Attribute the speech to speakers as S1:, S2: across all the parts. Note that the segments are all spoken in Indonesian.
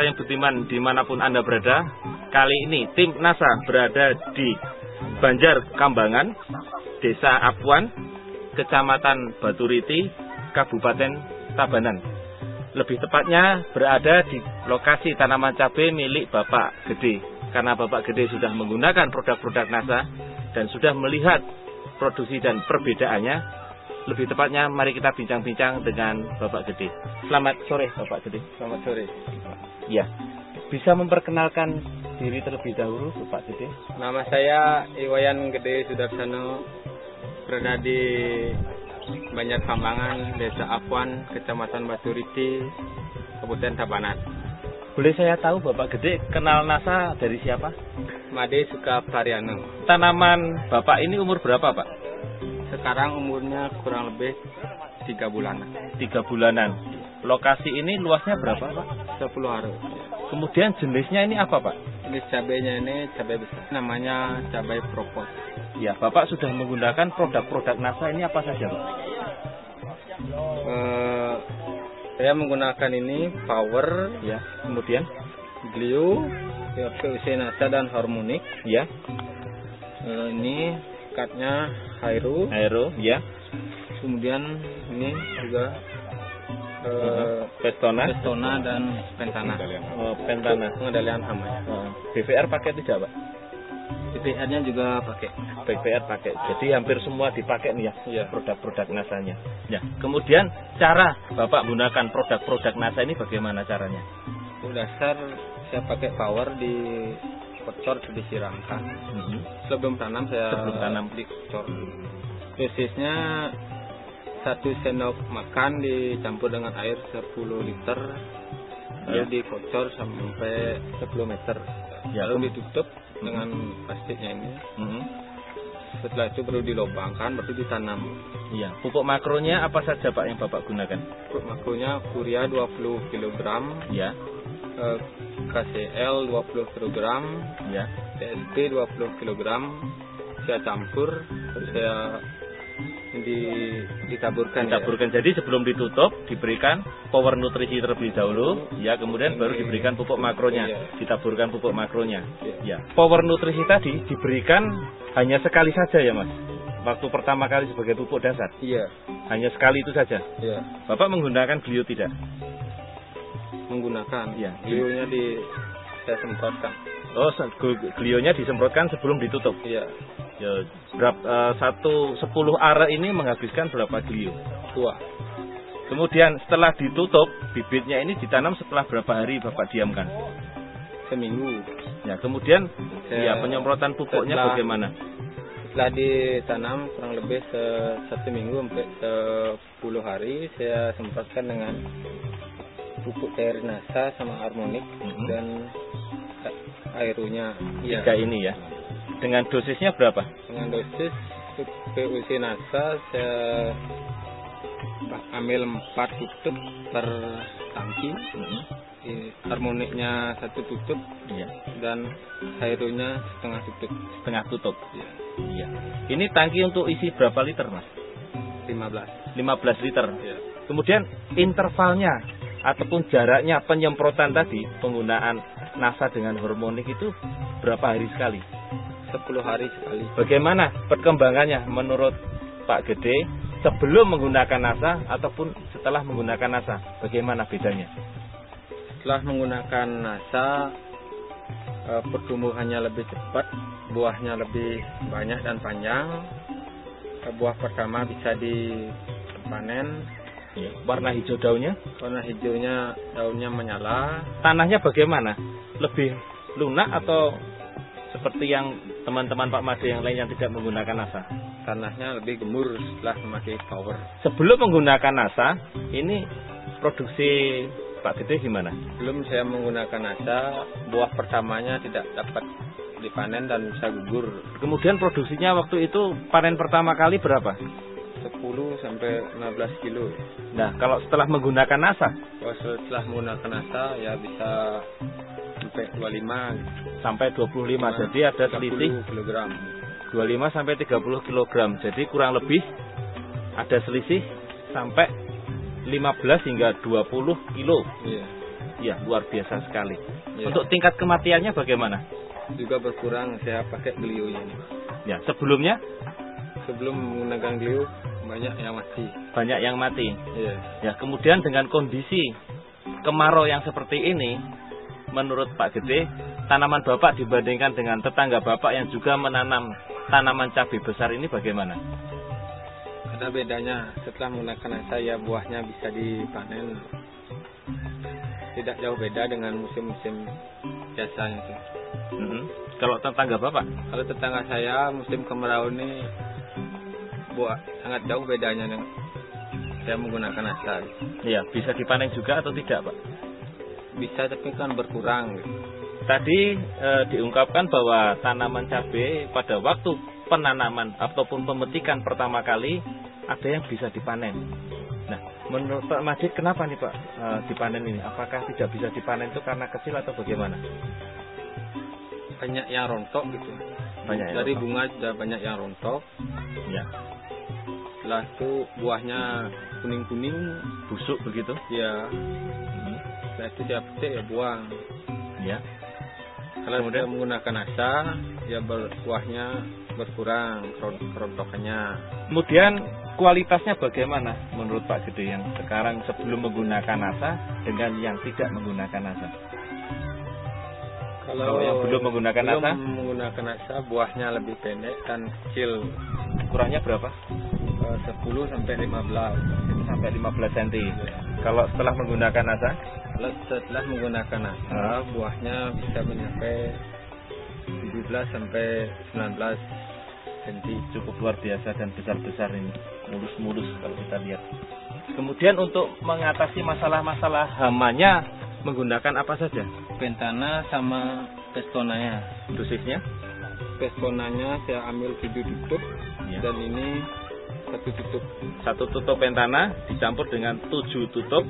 S1: yang Budiman dimanapun Anda berada. Kali ini tim NASA berada di Banjar Kambangan, Desa Apuan, Kecamatan Baturiti, Kabupaten Tabanan. Lebih tepatnya berada di lokasi tanaman cabai milik Bapak Gede. Karena Bapak Gede sudah menggunakan produk-produk NASA dan sudah melihat produksi dan perbedaannya. Lebih tepatnya mari kita bincang-bincang dengan Bapak Gede. Selamat sore Bapak Gede.
S2: Selamat sore.
S1: Ya, bisa memperkenalkan diri terlebih dahulu Bapak Gede?
S2: Nama saya Iwayan Gede Sudarsano, berada di Banjar Kambangan, Desa Apuan, Kecamatan Baturiti, Kabupaten Tabanan.
S1: Boleh saya tahu Bapak Gede kenal NASA dari siapa?
S2: Made Sukapriano.
S1: Tanaman Bapak ini umur berapa Pak?
S2: Sekarang umurnya kurang lebih 3 bulanan.
S1: 3 bulanan. Lokasi ini luasnya berapa Pak?
S2: 10 hari.
S1: Kemudian jenisnya ini apa Pak?
S2: Jenis cabainya ini cabai besar. Namanya cabai propos.
S1: Ya, Bapak sudah menggunakan produk-produk NASA ini apa saja Pak?
S2: Saya menggunakan ini Power,
S1: ya. Kemudian
S2: Glio, PUC NASA dan Harmonic.
S1: Ya.
S2: Ini katnya Hairo,
S1: ya.
S2: Kemudian ini juga
S1: Pestona
S2: dan Pentana.
S1: Pentana.
S2: Pengendalian hama.
S1: BVR pakai tidak Pak?
S2: BVR-nya juga pakai.
S1: BVR pakai. Jadi hampir semua dipakai nih ya,
S2: ya.
S1: Produk-produk NASA-nya. Ya. Kemudian cara Bapak gunakan produk-produk NASA ini bagaimana caranya?
S2: Untuk dasar saya pakai Power di kocor disiramkan. Sebelum tanam saya dikocor. Dosisnya 1 sendok makan dicampur dengan air 10 liter. Lalu dikocor sampai 10 meter.
S1: Ya.
S2: Lalu ditutup dengan plastiknya ini. Setelah itu baru dilobangkan, baru ditanam.
S1: Iya. Pupuk makronya apa saja Pak yang Bapak gunakan?
S2: Pupuk makronya Urea 20 kg. Ya. KCL 20 kg,
S1: ya.
S2: TSP 20 kg, saya campur, saya ditaburkan.
S1: Jadi sebelum ditutup diberikan power nutrisi terlebih dahulu, ya, kemudian baru diberikan pupuk makronya, ditaburkan pupuk makronya. Ya. Power nutrisi tadi diberikan hanya sekali saja ya Mas. Waktu pertama kali sebagai pupuk dasar.
S2: Iya.
S1: Hanya sekali itu saja.
S2: Iya.
S1: Bapak menggunakan Glio tidak?
S2: Menggunakan.
S1: Ya.
S2: Glionya saya semprotkan.
S1: Oh, Glionya disemprotkan sebelum ditutup.
S2: Iya.
S1: Ya, berapa 10 are ini menghabiskan berapa Glio?
S2: 2.
S1: Kemudian setelah ditutup, bibitnya ini ditanam setelah berapa hari Bapak diamkan?
S2: Seminggu.
S1: Ya, kemudian penyemprotan pupuknya bagaimana?
S2: Setelah ditanam kurang lebih 1 minggu sampai 10 hari saya semprotkan dengan pupuk cair NASA sama Harmonic dan Airunya.
S1: Ya. 3 ini ya. Dengan dosisnya berapa?
S2: Dengan dosis PUC NASA saya ambil 4 tutup per tangki. Harmoniknya 1 tutup,
S1: ya.
S2: Dan Airunya setengah tutup.
S1: Ya. Ya. Ini tangki untuk isi berapa liter Mas?
S2: 15
S1: liter.
S2: Ya.
S1: Kemudian intervalnya ataupun jaraknya penyemprotan tadi, penggunaan NASA dengan Harmonic itu berapa hari sekali?
S2: 10 hari sekali.
S1: Bagaimana perkembangannya menurut Pak Gede sebelum menggunakan NASA ataupun setelah menggunakan NASA? Bagaimana bedanya?
S2: Setelah menggunakan NASA, pertumbuhannya lebih cepat, buahnya lebih banyak dan panjang. Buah pertama bisa dipanen.
S1: Ya. Warna hijau daunnya?
S2: Warna hijaunya daunnya menyala.
S1: Tanahnya bagaimana? Lebih lunak atau seperti yang teman-teman Pak Made yang lain yang tidak menggunakan NASA?
S2: Tanahnya lebih gembur setelah memakai Power.
S1: Sebelum menggunakan NASA, ini produksi Pak Gede gimana?
S2: Sebelum saya menggunakan NASA, buah pertamanya tidak dapat dipanen dan bisa gugur.
S1: Kemudian produksinya waktu itu panen pertama kali berapa?
S2: 10 sampai 15 kilo.
S1: Nah, kalau setelah menggunakan NASA?
S2: Kalau setelah menggunakan NASA ya bisa sampai 25
S1: sampai 25. Jadi ada selisih
S2: kilogram.
S1: 25 sampai 30 kg. Jadi kurang lebih ada selisih sampai 15 hingga 20 kilo.
S2: Iya.
S1: Ya, luar biasa sekali.
S2: Ya.
S1: Untuk tingkat kematiannya bagaimana?
S2: Juga berkurang, saya pakai glio ini.
S1: Ya, sebelumnya
S2: Sebelum menggunakan glio banyak yang mati.
S1: banyak yang mati.
S2: Iya.
S1: Ya, kemudian dengan kondisi kemarau yang seperti ini, menurut Pak Gede, tanaman Bapak dibandingkan dengan tetangga Bapak yang juga menanam tanaman cabai besar ini bagaimana?
S2: Ada bedanya, setelah menggunakan saya buahnya bisa dipanen. Tidak jauh beda dengan musim-musim biasanya itu.
S1: Kalau tetangga Bapak?
S2: Kalau tetangga saya musim kemarau ini buah sangat jauh bedanya dengan saya menggunakan asal.
S1: Iya, bisa dipanen juga atau tidak, Pak?
S2: Bisa, tapi kan berkurang.
S1: Tadi diungkapkan bahwa tanaman cabai pada waktu penanaman ataupun pemetikan pertama kali ada yang bisa dipanen. Nah, menurut Pak Majid kenapa nih Pak dipanen ini? Apakah tidak bisa dipanen itu karena kecil atau bagaimana?
S2: Banyak yang rontok gitu.
S1: Banyak yang
S2: Dari
S1: rontok.
S2: bunga sudah banyak yang rontok.
S1: Ya,
S2: Setelah itu buahnya kuning-kuning.
S1: busuk begitu.
S2: Ya,
S1: Hmm.
S2: setelah itu saya petik ya buang.
S1: Ya.
S2: Kalau
S1: Kemudian?
S2: sudah menggunakan asa, ya buahnya berkurang kerontokannya.
S1: Kemudian kualitasnya bagaimana menurut Pak Gede yang sekarang sebelum menggunakan asa dengan yang tidak menggunakan asa? Kalau yang belum menggunakan
S2: belum
S1: asa?
S2: menggunakan asa, buahnya lebih pendek dan kecil.
S1: Ukurannya berapa?
S2: 10 sampai 15.
S1: 10 sampai 15 cm. Kalau setelah menggunakan asa?
S2: Kalau setelah menggunakan asa, buahnya bisa mencapai 17 sampai 19 cm.
S1: Cukup luar biasa dan besar-besar ini, mulus-mulus kalau kita lihat. Kemudian untuk mengatasi masalah-masalah hamanya menggunakan apa saja?
S2: Pentana sama pestonanya.
S1: Dosisnya?
S2: Pestonanya saya ambil 7 tutup
S1: Ya.
S2: dan ini 1 tutup.
S1: 1 tutup pentana dicampur dengan 7 tutup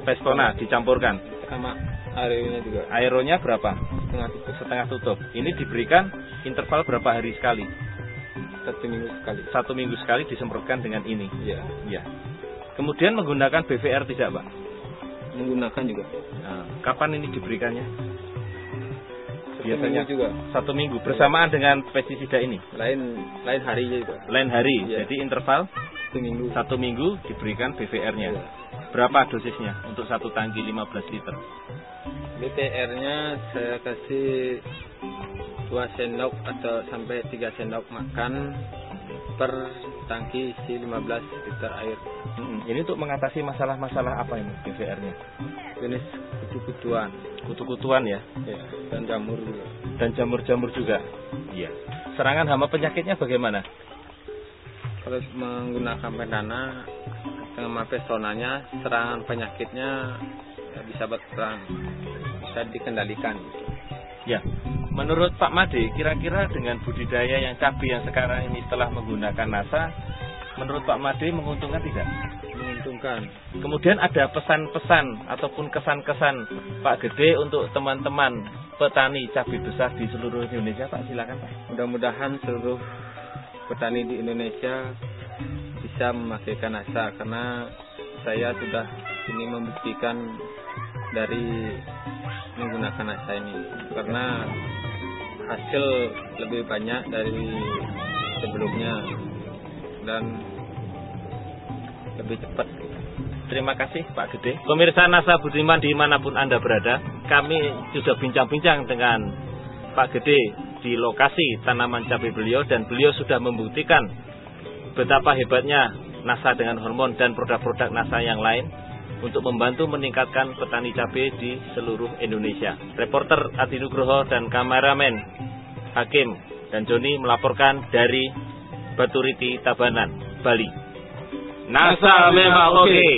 S1: pestona dicampurkan.
S2: Sama airnya juga
S1: Aeronya berapa?
S2: setengah tutup,
S1: Setengah tutup. Ini diberikan interval berapa hari sekali?
S2: 1 minggu sekali.
S1: 1 minggu sekali disemprotkan dengan ini.
S2: Iya,
S1: Ya. Kemudian menggunakan BVR tidak, Pak?
S2: menggunakan juga.
S1: Nah, kapan ini diberikannya?
S2: 1
S1: Biasanya
S2: minggu juga.
S1: 1 minggu bersamaan dengan pestisida ini.
S2: Lain hari juga.
S1: Lain hari.
S2: Iya.
S1: Jadi interval
S2: 1 minggu.
S1: 1 minggu diberikan BVR-nya.
S2: Iya.
S1: Berapa dosisnya untuk 1 tangki 15 liter?
S2: BTR-nya saya kasih 2 sendok atau sampai 3 sendok makan per tangki isi 15 liter air.
S1: Ini untuk mengatasi masalah-masalah apa ini BVR-nya?
S2: Jenis kutu-kutuan,
S1: Kutu-kutuan ya,
S2: ya, dan jamur juga.
S1: dan jamur-jamur juga. Iya. Serangan hama penyakitnya bagaimana?
S2: Kalau menggunakan pendana sama pestonanya, serangan penyakitnya ya, bisa berkurang, bisa dikendalikan.
S1: Ya. Menurut Pak Made, kira-kira dengan budidaya yang cabai yang sekarang ini telah menggunakan NASA, menurut Pak Made menguntungkan tidak?
S2: Menguntungkan.
S1: Kemudian ada pesan-pesan ataupun kesan-kesan Pak Gede untuk teman-teman petani cabai besar di seluruh Indonesia, Pak, silakan Pak.
S2: Mudah-mudahan seluruh petani di Indonesia bisa memakaikan asa, karena saya sudah ini membuktikan dari menggunakan asa ini, karena hasil lebih banyak dari sebelumnya dan lebih cepat.
S1: Terima kasih Pak Gede. Pemirsa Nasa Budiman dimanapun Anda berada, kami sudah bincang-bincang dengan Pak Gede di lokasi tanaman cabai beliau, dan beliau sudah membuktikan betapa hebatnya NASA dengan hormon dan produk-produk NASA yang lain untuk membantu meningkatkan petani cabai di seluruh Indonesia. Reporter Adi Nugroho dan kameramen Hakim dan Joni melaporkan dari Baturiti, Tabanan, Bali. NASA memang oke.